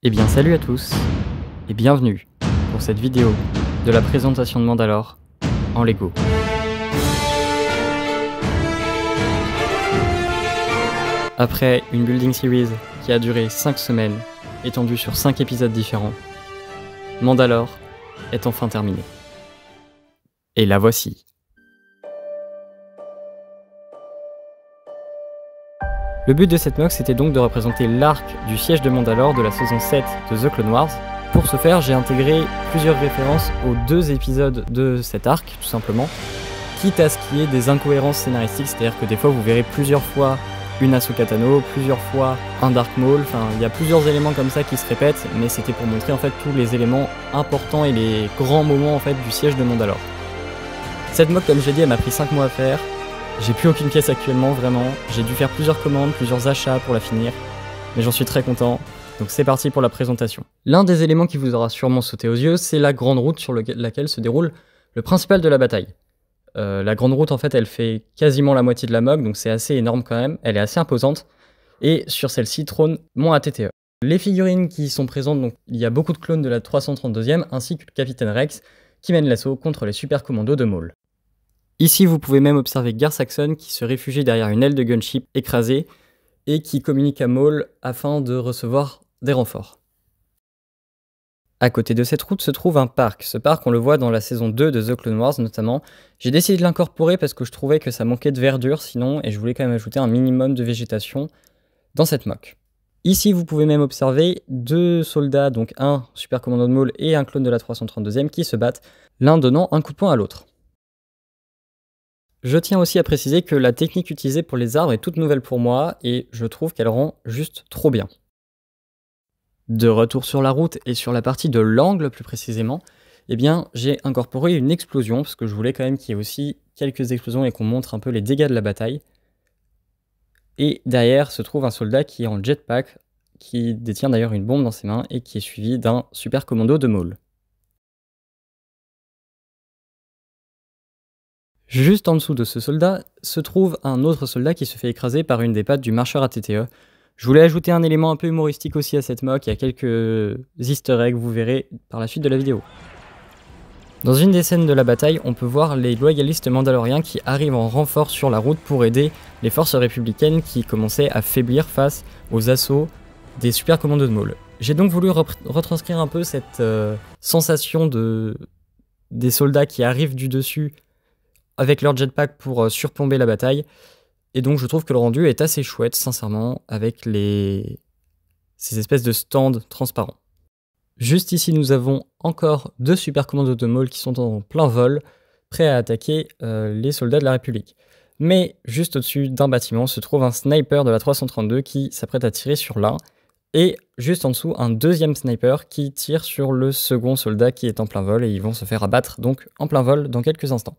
Eh bien salut à tous, et bienvenue pour cette vidéo de la présentation de Mandalore en Lego. Après une building series qui a duré 5 semaines, étendue sur 5 épisodes différents, Mandalore est enfin terminée. Et la voici. Le but de cette mock c'était donc de représenter l'arc du siège de Mandalore de la saison 7 de The Clone Wars. Pour ce faire, j'ai intégré plusieurs références aux 2 épisodes de cet arc, tout simplement, quitte à ce qu'il y ait des incohérences scénaristiques, c'est-à-dire que des fois vous verrez plusieurs fois une Ahsoka Tano, plusieurs fois un Dark Maul, enfin il y a plusieurs éléments comme ça qui se répètent, mais c'était pour montrer en fait tous les éléments importants et les grands moments en fait du siège de Mandalore. Cette mock, comme j'ai dit, elle m'a pris 5 mois à faire. J'ai plus aucune pièce actuellement, vraiment. J'ai dû faire plusieurs commandes, plusieurs achats pour la finir. Mais j'en suis très content. Donc c'est parti pour la présentation. L'un des éléments qui vous aura sûrement sauté aux yeux, c'est la grande route sur laquelle se déroule le principal de la bataille. La grande route, en fait, elle fait quasiment la moitié de la mock, donc c'est assez énorme quand même. Elle est assez imposante. Et sur celle-ci trône mon ATTE. Les figurines qui sont présentes, donc il y a beaucoup de clones de la 332e, ainsi que le Capitaine Rex, qui mène l'assaut contre les super commandos de Maul. Ici, vous pouvez même observer Gar Saxon qui se réfugie derrière une aile de gunship écrasée et qui communique à Maul afin de recevoir des renforts. À côté de cette route se trouve un parc. Ce parc, on le voit dans la saison 2 de The Clone Wars notamment. J'ai décidé de l'incorporer parce que je trouvais que ça manquait de verdure sinon, et je voulais quand même ajouter un minimum de végétation dans cette mock. Ici, vous pouvez même observer 2 soldats, donc un super commando de Maul et un clone de la 332e qui se battent, l'un donnant un coup de poing à l'autre. Je tiens aussi à préciser que la technique utilisée pour les arbres est toute nouvelle pour moi et je trouve qu'elle rend juste trop bien. De retour sur la route et sur la partie de l'angle plus précisément, eh bien j'ai incorporé une explosion parce que je voulais quand même qu'il y ait aussi quelques explosions et qu'on montre un peu les dégâts de la bataille. Et derrière se trouve un soldat qui est en jetpack, qui détient d'ailleurs une bombe dans ses mains et qui est suivi d'un super commando de Maul. Juste en dessous de ce soldat se trouve un autre soldat qui se fait écraser par une des pattes du marcheur ATTE. Je voulais ajouter un élément un peu humoristique aussi à cette mock, il y a quelques easter eggs, vous verrez par la suite de la vidéo. Dans une des scènes de la bataille, on peut voir les loyalistes mandaloriens qui arrivent en renfort sur la route pour aider les forces républicaines qui commençaient à faiblir face aux assauts des super commandos de Maul. J'ai donc voulu retranscrire un peu cette sensation des soldats qui arrivent du dessus avec leur jetpack pour surplomber la bataille. Et donc je trouve que le rendu est assez chouette, sincèrement, avec ces espèces de stands transparents. Juste ici, nous avons encore 2 super commandos de Maul qui sont en plein vol, prêts à attaquer les soldats de la République. Mais juste au-dessus d'un bâtiment se trouve un sniper de la 332 qui s'apprête à tirer sur l'un, et juste en dessous, un deuxième sniper qui tire sur le second soldat qui est en plein vol, et ils vont se faire abattre donc en plein vol dans quelques instants.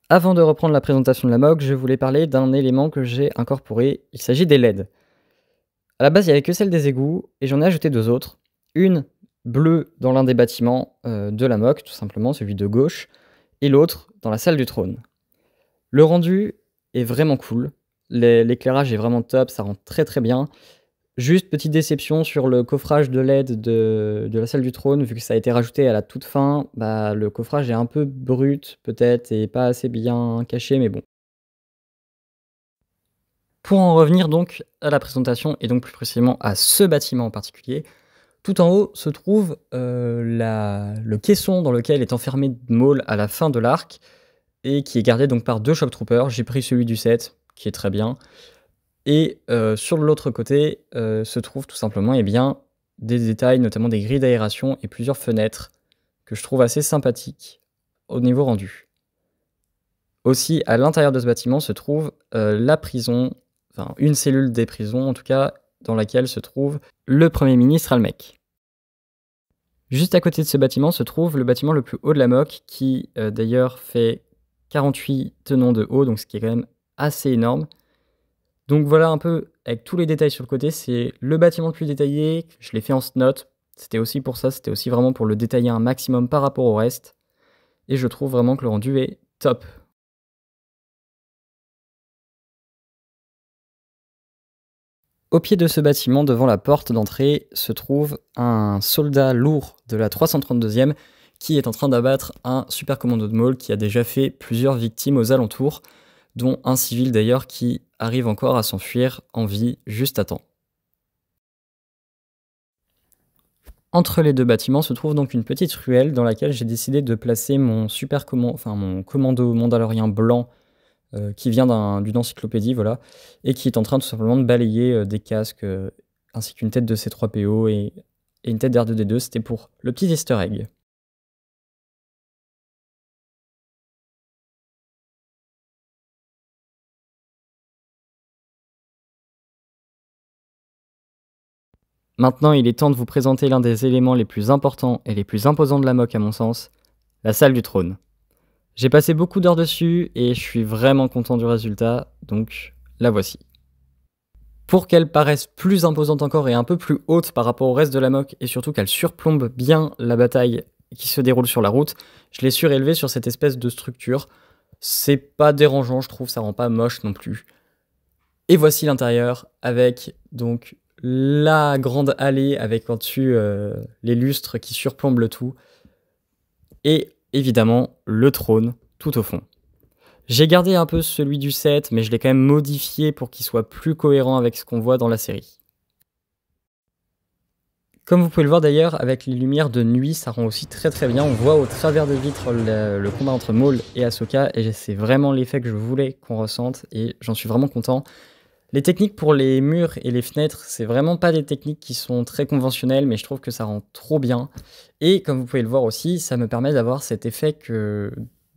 Avant de reprendre la présentation de la mock, je voulais parler d'un élément que j'ai incorporé, il s'agit des LED. À la base, il n'y avait que celle des égouts, et j'en ai ajouté 2 autres. Une bleue dans l'un des bâtiments de la mock, tout simplement, celui de gauche, et l'autre dans la salle du trône. Le rendu est vraiment cool, l'éclairage est vraiment top, ça rend très très bien. Juste petite déception sur le coffrage de LED de la salle du trône, vu que ça a été rajouté à la toute fin, bah, le coffrage est un peu brut peut-être et pas assez bien caché, mais bon. Pour en revenir donc à la présentation et donc plus précisément à ce bâtiment en particulier, tout en haut se trouve le caisson dans lequel est enfermé Maul à la fin de l'arc et qui est gardé donc par 2 Shock Troopers. J'ai pris celui du 7 qui est très bien. Et sur l'autre côté se trouvent tout simplement bien, des détails, notamment des grilles d'aération et plusieurs fenêtres que je trouve assez sympathiques au niveau rendu. Aussi, à l'intérieur de ce bâtiment se trouve la prison, enfin une cellule des prisons en tout cas, dans laquelle se trouve le Premier ministre Almec. Juste à côté de ce bâtiment se trouve le bâtiment le plus haut de la mock qui d'ailleurs fait 48 tenons de haut, donc ce qui est quand même assez énorme. Donc voilà un peu, avec tous les détails sur le côté, c'est le bâtiment le plus détaillé, je l'ai fait en snot, c'était aussi pour ça, c'était aussi vraiment pour le détailler un maximum par rapport au reste, et je trouve vraiment que le rendu est top. Au pied de ce bâtiment, devant la porte d'entrée, se trouve un soldat lourd de la 332e qui est en train d'abattre un super commando de Maul qui a déjà fait plusieurs victimes aux alentours, dont un civil d'ailleurs qui arrive encore à s'enfuir en vie juste à temps. Entre les deux bâtiments se trouve donc une petite ruelle dans laquelle j'ai décidé de placer mon mon commando mandalorien blanc qui vient d'une encyclopédie, voilà, et qui est en train tout simplement de balayer des casques ainsi qu'une tête de C3PO et une tête d'R2D2. C'était pour le petit easter egg. Maintenant, il est temps de vous présenter l'un des éléments les plus importants et les plus imposants de la MOC à mon sens, la salle du trône. J'ai passé beaucoup d'heures dessus et je suis vraiment content du résultat, donc la voici. Pour qu'elle paraisse plus imposante encore et un peu plus haute par rapport au reste de la MOC, et surtout qu'elle surplombe bien la bataille qui se déroule sur la route, je l'ai surélevée sur cette espèce de structure. C'est pas dérangeant, je trouve, ça rend pas moche non plus. Et voici l'intérieur avec donc la grande allée avec en dessus les lustres qui surplombent le tout. Et évidemment le trône tout au fond. J'ai gardé un peu celui du 7, mais je l'ai quand même modifié pour qu'il soit plus cohérent avec ce qu'on voit dans la série. Comme vous pouvez le voir d'ailleurs, avec les lumières de nuit, ça rend aussi très bien. On voit au travers des vitres le combat entre Maul et Ahsoka, et c'est vraiment l'effet que je voulais qu'on ressente, et j'en suis vraiment content. Les techniques pour les murs et les fenêtres, c'est vraiment pas des techniques qui sont très conventionnelles, mais je trouve que ça rend trop bien. Et comme vous pouvez le voir aussi, ça me permet d'avoir cet effet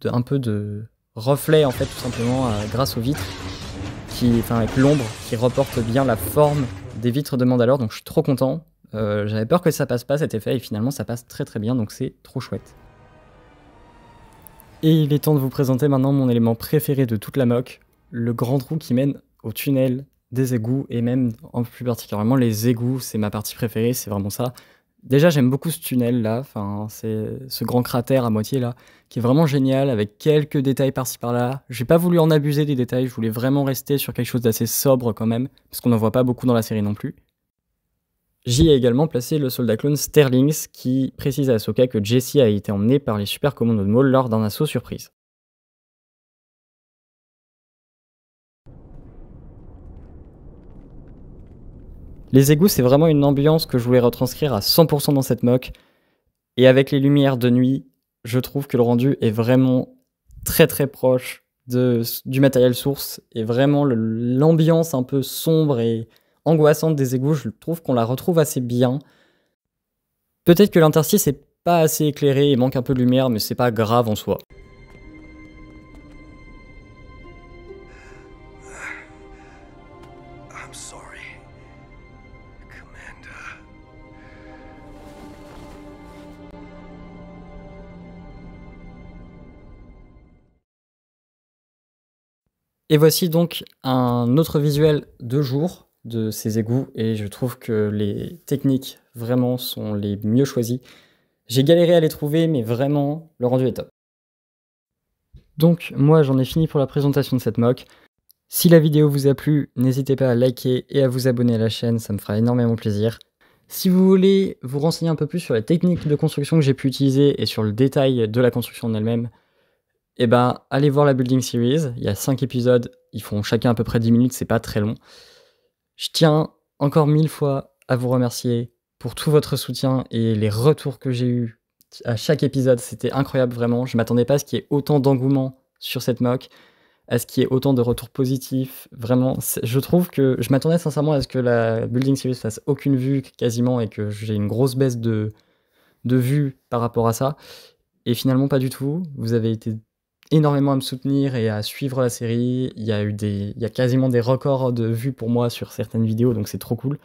un peu de reflet en fait, tout simplement grâce aux vitres, avec l'ombre qui reporte bien la forme des vitres de Mandalore. Donc je suis trop content. J'avais peur que ça passe pas cet effet et finalement ça passe très bien, donc c'est trop chouette. Et il est temps de vous présenter maintenant mon élément préféré de toute la MOC, le grand trou qui mène au tunnel des égouts, et même en plus particulièrement les égouts, c'est ma partie préférée, c'est vraiment ça. Déjà j'aime beaucoup ce tunnel là, c'est ce grand cratère à moitié là, qui est vraiment génial avec quelques détails par-ci par-là. J'ai pas voulu en abuser des détails, je voulais vraiment rester sur quelque chose d'assez sobre quand même, parce qu'on n'en voit pas beaucoup dans la série non plus. J'y ai également placé le soldat clone Sterlings qui précise à Ahsoka que Jesse a été emmené par les super commandos de Maul lors d'un assaut surprise. Les égouts, c'est vraiment une ambiance que je voulais retranscrire à 100% dans cette MOC. Et avec les lumières de nuit, je trouve que le rendu est vraiment très proche du matériel source. Et vraiment, l'ambiance un peu sombre et angoissante des égouts, je trouve qu'on la retrouve assez bien. Peut-être que l'interstice est pas assez éclairé et manque un peu de lumière, mais c'est pas grave en soi. Et voici donc un autre visuel de jour de ces égouts, et je trouve que les techniques vraiment sont les mieux choisies. J'ai galéré à les trouver, mais vraiment, le rendu est top. Donc moi j'en ai fini pour la présentation de cette MOC. Si la vidéo vous a plu, n'hésitez pas à liker et à vous abonner à la chaîne, ça me fera énormément plaisir. Si vous voulez vous renseigner un peu plus sur la technique de construction que j'ai pu utiliser et sur le détail de la construction en elle-même, eh ben, allez voir la Building Series, il y a 5 épisodes, ils font chacun à peu près 10 minutes, c'est pas très long. Je tiens encore 1000 fois à vous remercier pour tout votre soutien et les retours que j'ai eus à chaque épisode, c'était incroyable vraiment. Je m'attendais pas à ce qu'il y ait autant d'engouement sur cette MOC, à ce qu'il y ait autant de retours positifs, vraiment. Je trouve que je m'attendais sincèrement à ce que la Building Series fasse aucune vue quasiment et que j'ai une grosse baisse de vues par rapport à ça. Et finalement pas du tout, vous avez été énormément à me soutenir et à suivre la série. Il y a quasiment des records de vues pour moi sur certaines vidéos, donc c'est trop cool.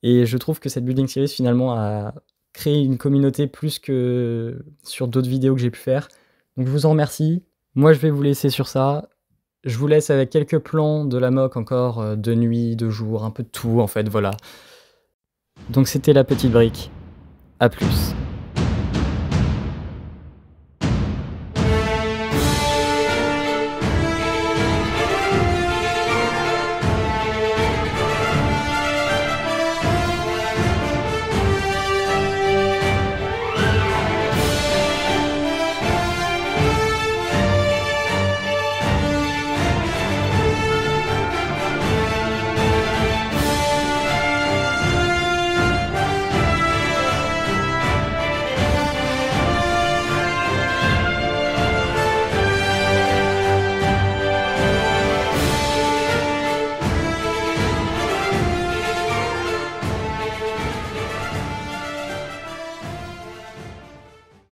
Et je trouve que cette Building Series finalement a créé une communauté plus que sur d'autres vidéos que j'ai pu faire. Donc je vous en remercie. Moi je vais vous laisser sur ça. Je vous laisse avec quelques plans de la MOC encore, de nuit, de jour, un peu de tout en fait, voilà. Donc c'était la petite brique. A plus.